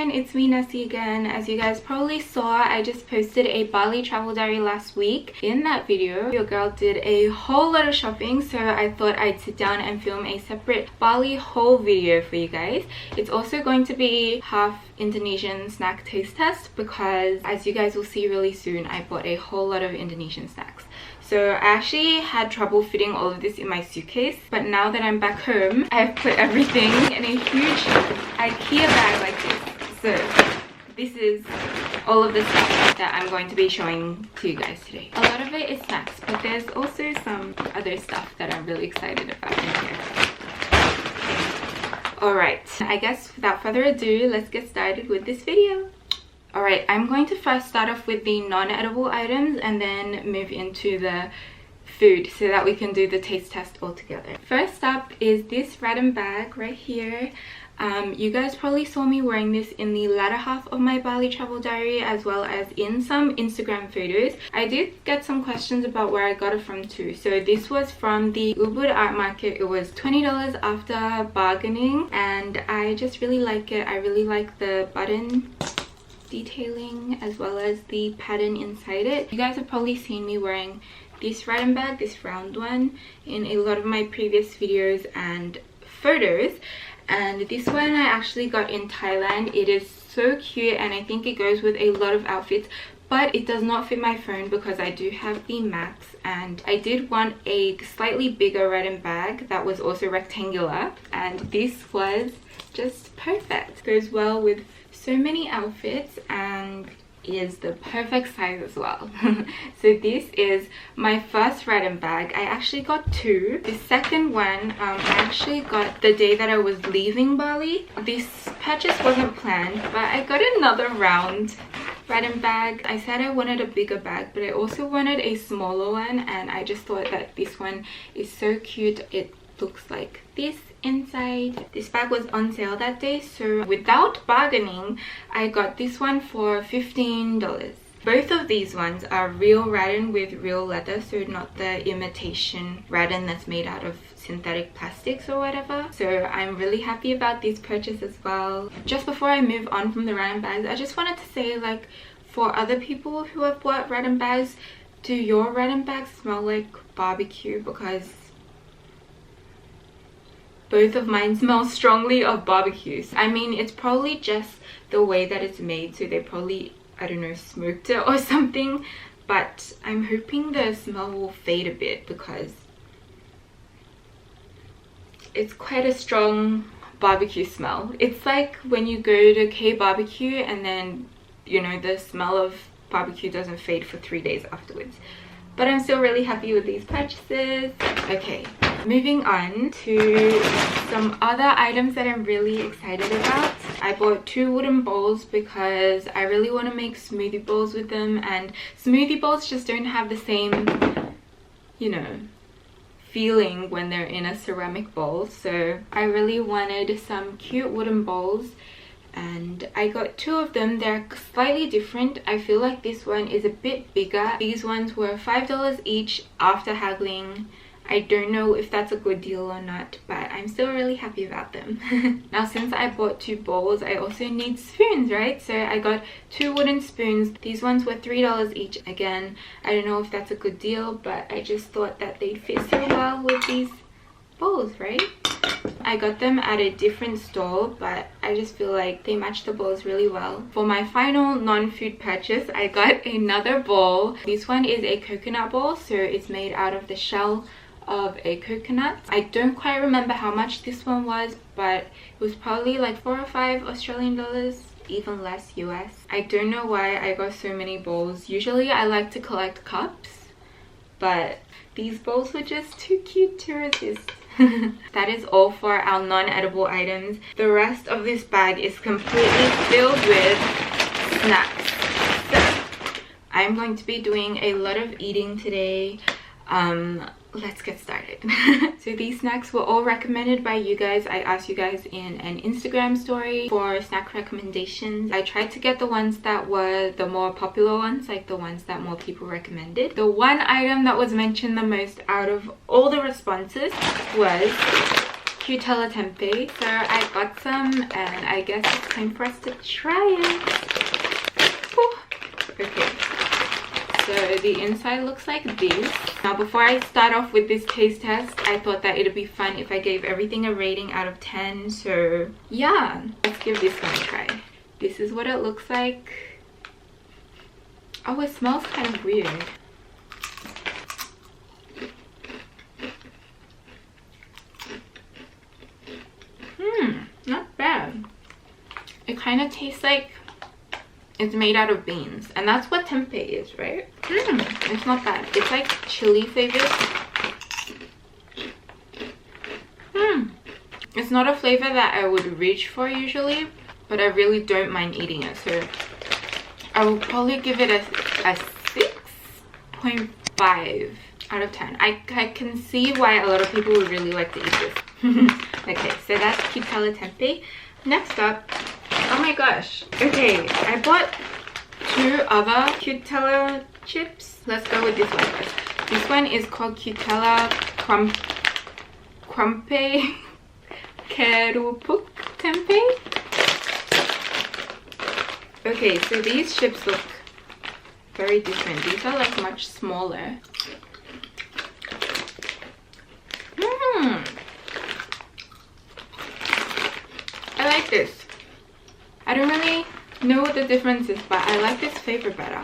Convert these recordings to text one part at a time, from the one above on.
everyone, it's me Nessie again. As you guys probably saw, I just posted a Bali travel diary last week. In that video, your girl did a whole lot of shopping, so I thought I'd sit down and film a separate Bali haul video for you guys. It's also going to be half Indonesian snack taste test because, as you guys will see really soon, I bought a whole lot of Indonesian snacks. So I actually had trouble fitting all of this in my suitcase, but now that I'm back home, I've put everything in a huge IKEA bag like this. So this is all of the stuff that I'm going to be showing to you guys today. A lot of it is snacks, but there's also some other stuff that I'm really excited about in here. Alright, I guess without further ado, let's get started with this video. Alright, I'm going to first start off with the non-edible items and then move into the food so that we can do the taste test all together. First up is this random bag right here. You guys probably saw me wearing this in the latter half of my Bali travel diary as well as in some Instagram photos. I did get some questions about where I got it from too. So this was from the Ubud art market. It was $20 after bargaining and I just really like it. I really like the button detailing as well as the pattern inside it. You guys have probably seen me wearing this random bag, this round one, in a lot of my previous videos and photos, and this one I actually got in Thailand. It is so cute and I think it goes with a lot of outfits, but it does not fit my phone because I do have the Max, and I did want a slightly bigger random bag that was also rectangular, and this was just perfect. Goes well with so many outfits and is the perfect size as well. So this is my first random bag. I actually got two. The second one I actually got the day that I was leaving Bali. This purchase wasn't planned, but I got another round random bag. I said I wanted a bigger bag, but I also wanted a smaller one, and I just thought that this one is so cute. It looks like this inside. This bag was on sale that day, so without bargaining I got this one for $15. Both of these ones are real rattan with real leather, so not the imitation rattan that's made out of synthetic plastics or whatever. So I'm really happy about this purchase as well. Just before I move on from the rattan bags, I just wanted to say, like, for other people who have bought rattan bags, do your rattan bags smell like barbecue? Because both of mine smell strongly of barbecues. I mean, it's probably just the way that it's made, so they probably, I don't know, smoked it or something, but I'm hoping the smell will fade a bit because it's quite a strong barbecue smell. It's like when you go to K barbecue and then, you know, the smell of barbecue doesn't fade for 3 days afterwards. But I'm still really happy with these purchases. Okay, moving on to some other items that I'm really excited about. I bought two wooden bowls because I really want to make smoothie bowls with them, and smoothie bowls just don't have the same, you know, feeling when they're in a ceramic bowl. So I really wanted some cute wooden bowls, and I got two of them. They're slightly different. I feel like this one is a bit bigger. These ones were $5 each after haggling. I don't know if that's a good deal or not, but I'm still really happy about them. Now, since I bought two bowls, I also need spoons, right? So I got two wooden spoons. These ones were $3 each. Again, I don't know if that's a good deal, but I just thought that they'd fit so well with these bowls, right? I got them at a different store, but I just feel like they match the bowls really well. For my final non-food purchase, I got another bowl. This one is a coconut bowl, so it's made out of the shell of a coconut. I don't quite remember how much this one was, but it was probably like 4 or 5 Australian dollars, even less US. I don't know why I got so many bowls. Usually I like to collect cups, but these bowls were just too cute to resist. That is all for our non-edible items. The rest of this bag is completely filled with snacks. So I'm going to be doing a lot of eating today. Let's get started. So these snacks were all recommended by you guys. I asked you guys in an Instagram story for snack recommendations. I tried to get the ones that were the more popular ones, like the ones that more people recommended. The one item that was mentioned the most out of all the responses was Cutella tempeh. So I got some and I guess it's time for us to try it. Whew. Okay, so the inside looks like this. Now before I start off with this taste test, I thought that it'd be fun if I gave everything a rating out of 10. So yeah, let's give this one a try. This is what it looks like. Oh, it smells kind of weird. Not bad. It kind of tastes like it's made out of beans, and that's what tempeh is, right? It's not bad. It's like chili flavored. It's not a flavor that I would reach for usually, but I really don't mind eating it, so I will probably give it a 6.5 out of 10. I can see why a lot of people would really like to eat this. Okay, so that's Cutella tempeh. Next up, oh my gosh. Okay, I bought 2 other Cutella chips. Let's go with this one first. This one is called Cutella Krumpe Kerupuk tempeh. Okay, so these chips look very different. These are like much smaller. I like this. I don't really know what the difference is, but I like this flavor better.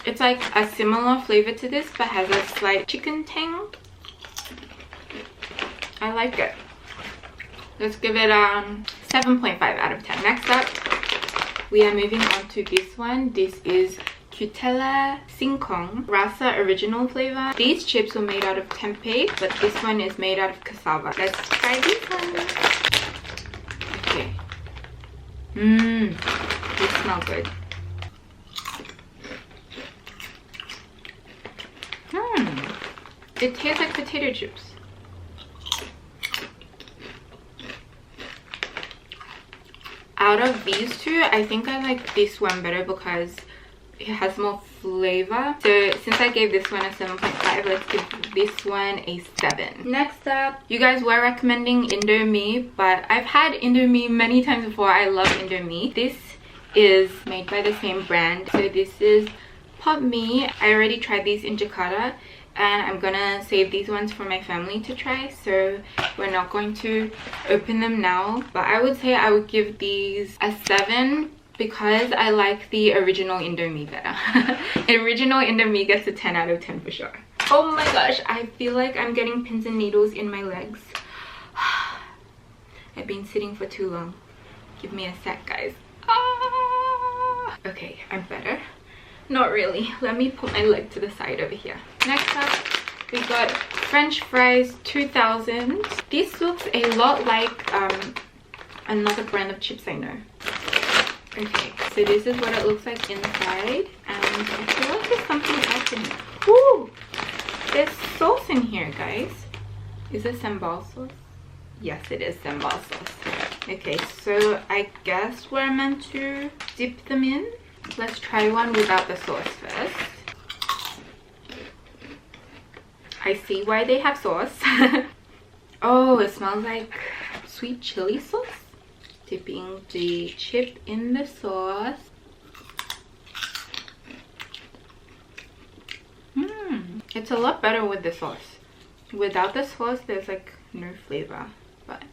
It's like a similar flavor to this, but has a slight chicken tang. I like it. Let's give it 7.5 out of 10. Next up, we are moving on to this one. This is Cutella Singkong Rasa original flavor. These chips were made out of tempeh, but this one is made out of cassava. Let's try this one. Okay. These smell good. It tastes like potato chips. Out of these two, I think I like this one better because it has more flavor. So since I gave this one a 7.5, let's give this one a 7. Next up, you guys were recommending Indomie, but I've had Indomie many times before. I love Indomie. This is made by the same brand. So this is Pop Me. I already tried these in Jakarta, and I'm gonna save these ones for my family to try, so we're not going to open them now. But I would say I would give these a 7 because I like the original Indomie better. The original Indomie gets a 10 out of 10 for sure. Oh my gosh, I feel like I'm getting pins and needles in my legs. I've been sitting for too long. Give me a sec, guys. Okay, I'm better. Not really. Let me put my leg to the side over here. Next up, we got French fries 2000. This looks a lot like another brand of chips I know. Okay, so this is what it looks like inside, and I feel like there's something else in here. Ooh, there's sauce in here, guys. Is it sambal sauce? Yes, it is sambal sauce. Okay, so I guess we're meant to dip them in. Let's try one without the sauce first. I see why they have sauce. Oh, it smells like sweet chili sauce. Dipping the chip in the sauce. It's a lot better with the sauce. Without the sauce, there's like no flavor. But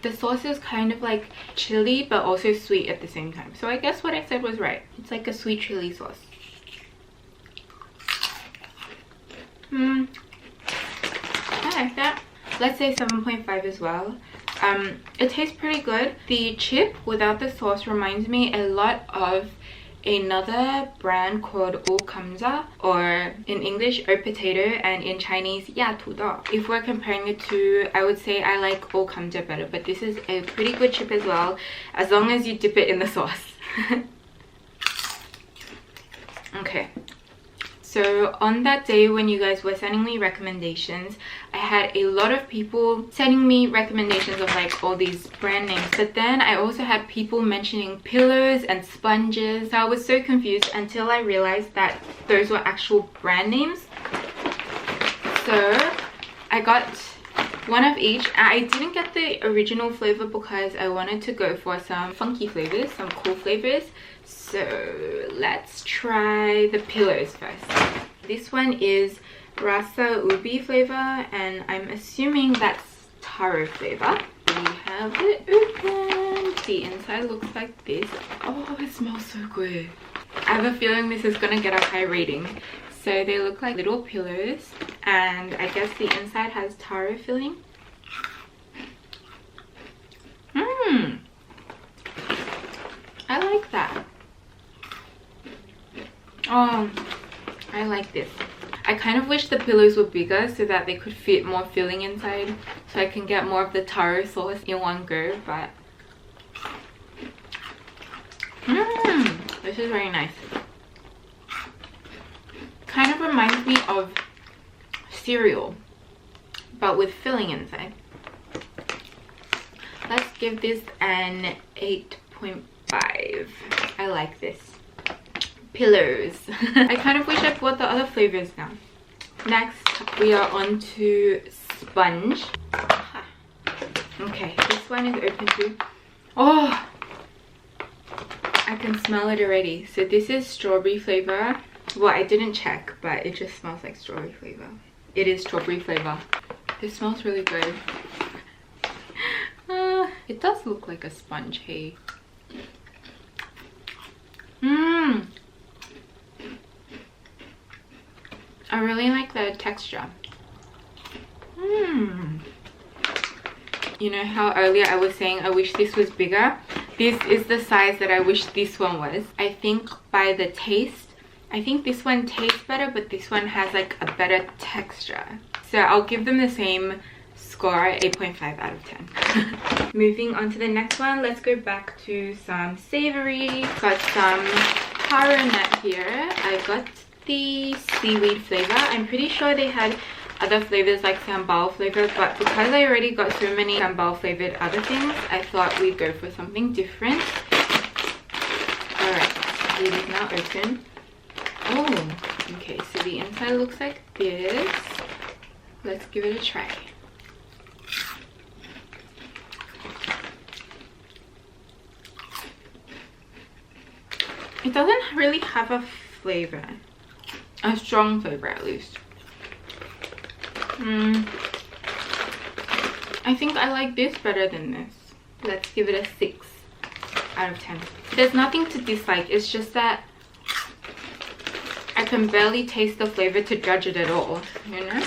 the sauce is kind of like chili, but also sweet at the same time. So I guess what I said was right. It's like a sweet chili sauce. I like that. Let's say 7.5 as well. It tastes pretty good. The chip without the sauce reminds me a lot of another brand called O Kamza, or in English O Potato, and in Chinese Ya Tuda. If we're comparing the two, I would say I like O Kamza better, but this is a pretty good chip as well, as long as you dip it in the sauce. Okay, So on that day when you guys were sending me recommendations, I had a lot of people sending me recommendations of like all these brand names, but then I also had people mentioning pillows and sponges. So I was so confused until I realized that those were actual brand names. So I got one of each. I didn't get the original flavor because I wanted to go for some funky flavors, some cool flavors. So let's try the pillows first. This one is Rasa Ubi flavor, and I'm assuming that's taro flavor. We have it open. The inside looks like this. Oh, it smells so good. I have a feeling this is gonna get a high rating. So they look like little pillows, and I guess the inside has taro filling. I like that. Oh, I like this. I kind of wish the pillows were bigger so that they could fit more filling inside, so I can get more of the taro sauce in one go, but this is very nice. Kind of reminds me of cereal, but with filling inside. Let's give this an 8.5. I like this. Pillows. I kind of wish I bought the other flavors now. Next, we are on to sponge. Okay, this one is open too. Oh, I can smell it already. So this is strawberry flavor. Well, I didn't check, but it just smells like strawberry flavor. It is strawberry flavor. This smells really good. It does look like a sponge, hey. I really like the texture. You know how earlier I was saying I wish this was bigger? This is the size that I wish this one was. I think by the taste, I think this one tastes better, but this one has like a better texture. So I'll give them the same score, 8.5 out of 10. Moving on to the next one, let's go back to some savory. Got some taro nut here. I got the seaweed flavor. I'm pretty sure they had other flavors like sambal flavor, but because I already got so many sambal flavored other things, I thought we'd go for something different. Alright, it is now open. Oh, okay, so the inside looks like this. Let's give it a try. It doesn't really have a flavor, a strong flavor at least. I think I like this better than this. Let's give it a 6 out of 10. There's nothing to dislike, it's just that I can barely taste the flavor to judge it at all, you know?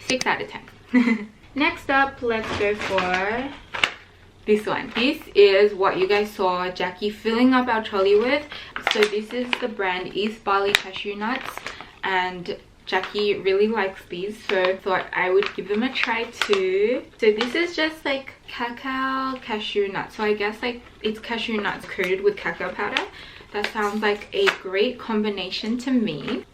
6 out of 10. Next up, let's go for this one. This is what you guys saw Jackie filling up our trolley with. So this is the brand East Bali cashew nuts, and Jackie really likes these, so I thought I would give them a try too. So this is just like cacao cashew nuts, so I guess like it's cashew nuts coated with cacao powder. That sounds like a great combination to me.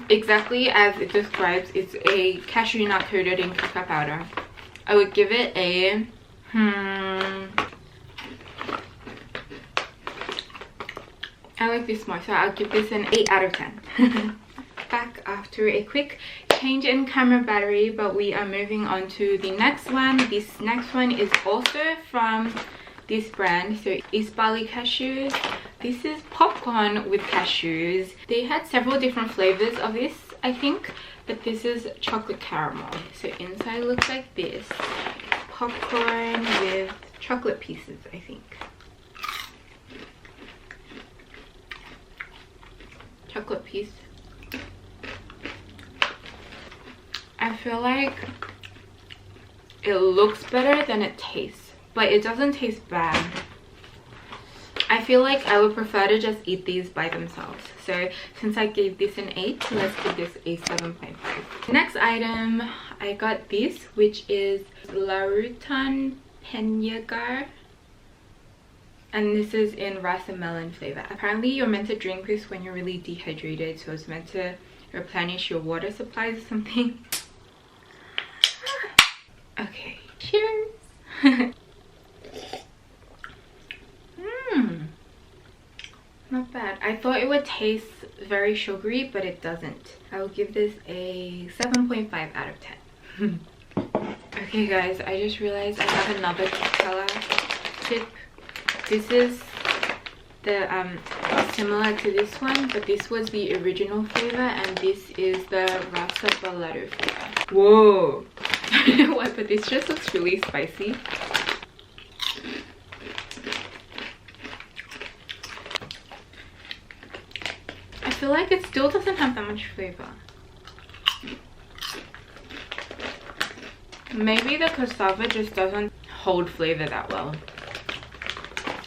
Exactly as it describes, it's a cashew nut coated in cacao powder. I would give it a I like this more, so I'll give this an 8 out of 10. Back after a quick change in camera battery, but we are moving on to the next one. This next one is also from this brand, so East Bali cashews. This is popcorn with cashews. They had several different flavors of this, I think, but this is chocolate caramel. So inside looks like this. Popcorn with chocolate pieces, I think. Chocolate piece. I feel like it looks better than it tastes, but it doesn't taste bad. I feel like I would prefer to just eat these by themselves. So since I gave this an 8, let's give this a 7.5. Next item, I got this, which is Larutan Penyagar. and this is in Rasa Melon flavor. Apparently you're meant to drink this when you're really dehydrated, so it's meant to replenish your water supplies or something. Okay, cheers. Not bad. I thought it would taste very sugary, but it doesn't. I will give this a 7.5 out of 10. Okay guys, I just realized I have another color tip. This is the similar to this one, but this was the original flavor, and this is the Rasa Melon flavor. Whoa. I don't know why, but this just looks really spicy. I feel like it still doesn't have that much flavor. Maybe the cassava just doesn't hold flavor that well.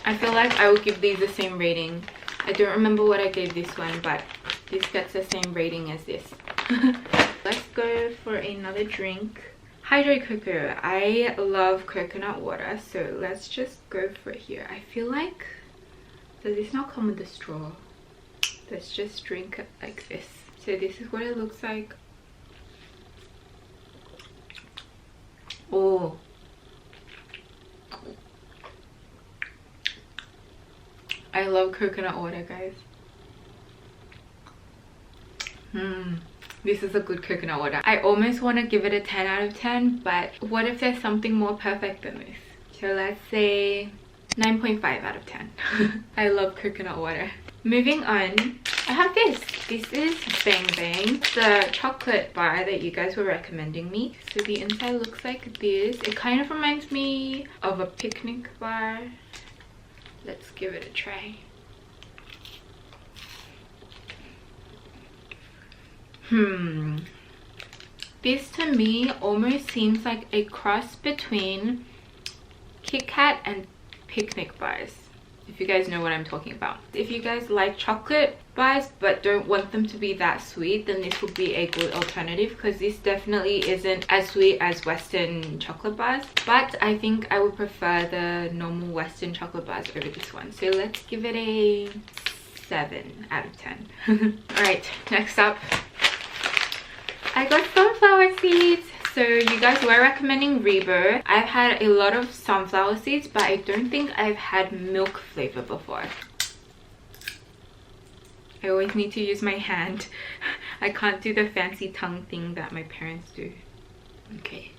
I feel like I would give these the same rating. I don't remember what I gave this one, but this gets the same rating as this. Let's go for another drink. Hydrate cocoa. I love coconut water, so let's just go for it here. I feel like, does this not come with a straw? Let's just drink it like this. So this is what it looks like. Oh, I love coconut water, guys. This is a good coconut water. I almost want to give it a 10 out of 10, but what if there's something more perfect than this? So let's say 9.5 out of 10. I love coconut water. Moving on, I have this. This is Bang Bang, the chocolate bar that you guys were recommending me. So the inside looks like this. It kind of reminds me of a picnic bar. Let's give it a try. This to me almost seems like a cross between Kit Kat and picnic bars, if you guys know what I'm talking about. If you guys like chocolate bars but don't want them to be that sweet, then this would be a good alternative, because this definitely isn't as sweet as Western chocolate bars, but I think I would prefer the normal Western chocolate bars over this one. So let's give it a 7 out of 10. Alright, next up, I got sunflower seeds. So you guys were recommending Rebo. I've had a lot of sunflower seeds, but I don't think I've had milk flavor before. I always need to use my hand. I can't do the fancy tongue thing that my parents do. Okay.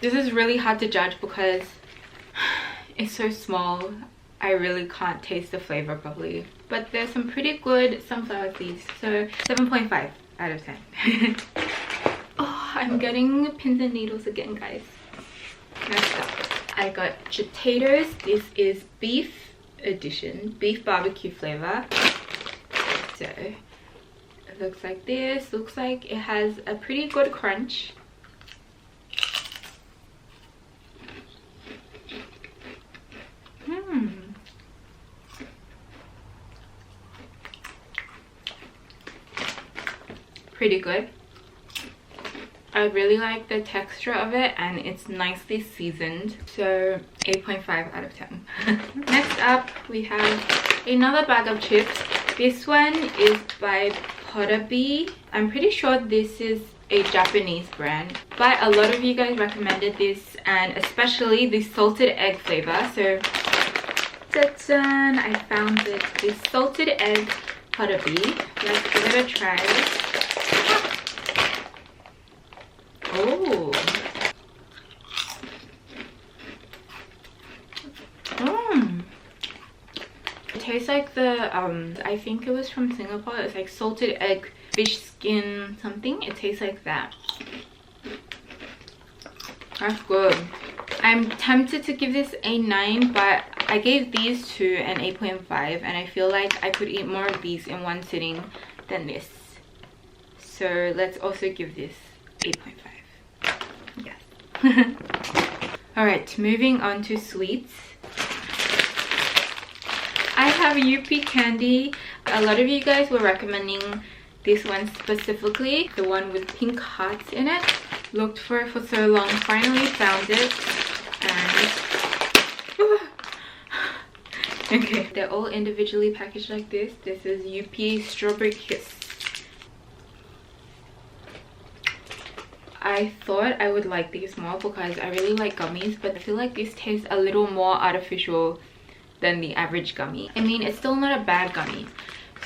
This is really hard to judge because it's so small. I really can't taste the flavor properly. But there's some pretty good sunflower seeds. So 7.5 out of 10. Oh, I'm getting pins and needles again, guys. Next up, I got potatoes. This is beef edition, beef barbecue flavor. So it looks like this. Looks like it has a pretty good crunch. Pretty good. I really like the texture of it, and it's nicely seasoned. So 8.5 out of 10. Next up, we have another bag of chips. This one is by Horribie. I'm pretty sure this is a Japanese brand, but a lot of you guys recommended this, and especially the salted egg flavor. So ta-da! I found it. The salted egg Horribie. Let's give it a try. Oh. It tastes like the I think it was from Singapore. It's like salted egg fish skin something. It tastes like that. That's good. I'm tempted to give this a 9, but I gave these two an 8.5, and I feel like I could eat more of these in one sitting than this. So let's also give this 8.5. Yes. Alright, moving on to sweets. I have Yuppie candy. A lot of you guys were recommending This one specifically, the one with pink hearts in it. Looked for it for so long, finally found it. And okay, they're all individually packaged like this. This is UP Strawberry Kiss. I thought I would like these more because I really like gummies, but I feel like this tastes a little more artificial than the average gummy. I mean, it's still not a bad gummy,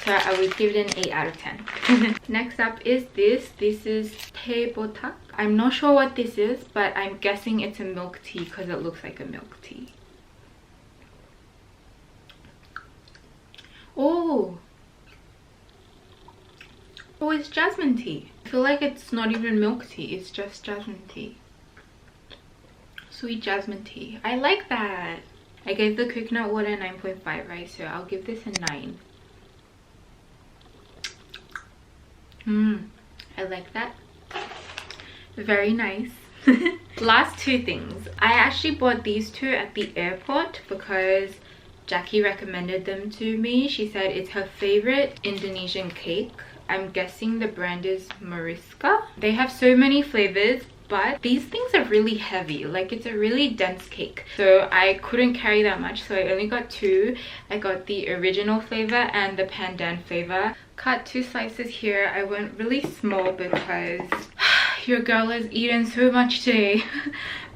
so I would give it an 8 out of 10. Next up is this. This is Teh Botak. I'm not sure what this is, but I'm guessing it's a milk tea because it looks like a milk tea. Oh, it's jasmine tea. I feel like it's not even milk tea, it's just jasmine tea. Sweet jasmine tea. I like that. I gave the coconut water 9.5, right? So I'll give this a 9. I like that. Very nice. Last two things. I actually bought these two at the airport because Jackie recommended them to me. She said it's her favorite Indonesian cake. I'm guessing the brand is Maryska. They have so many flavors, but these things are really heavy. Like, it's a really dense cake, so I couldn't carry that much, so I only got 2. I got the original flavor and the pandan flavor. Cut 2 slices here. I went really small because your girl has eaten so much today.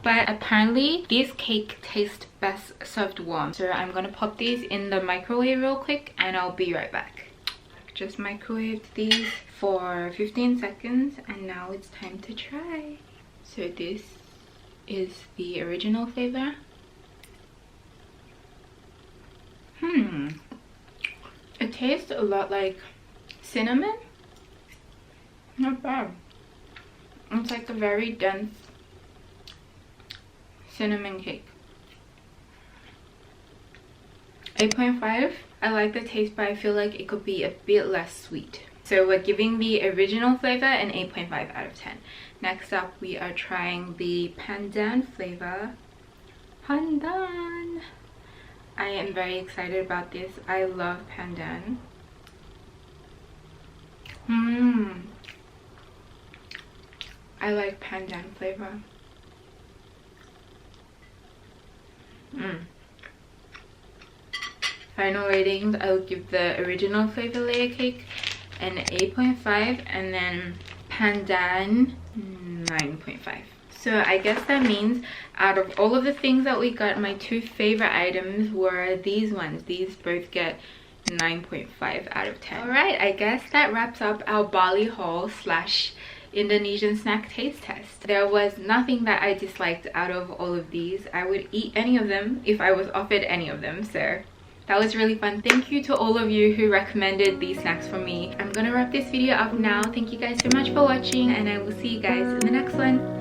But apparently this cake tastes best served warm, so I'm gonna pop these in the microwave real quick and I'll be right back. Just microwaved these for 15 seconds and now it's time to try. So this is the original flavor. It tastes a lot like cinnamon. Not bad. It's like a very dense cinnamon cake. 8.5. I like the taste, but I feel like it could be a bit less sweet. So we're giving the original flavor an 8.5 out of 10. Next up, we are trying the pandan flavor. Pandan! I am very excited about this. I love pandan. I like pandan flavor. Final ratings, I'll give the original flavor layer cake an 8.5 and then pandan 9.5. So I guess that means out of all of the things that we got, my 2 favorite items were these ones. These both get 9.5 out of 10. Alright, I guess that wraps up our Bali haul / Indonesian snack taste test. There was nothing that I disliked out of all of these. I would eat any of them if I was offered any of them, so that was really fun. Thank you to all of you who recommended these snacks for me. I'm gonna wrap this video up now. Thank you guys so much for watching and I will see you guys in the next one.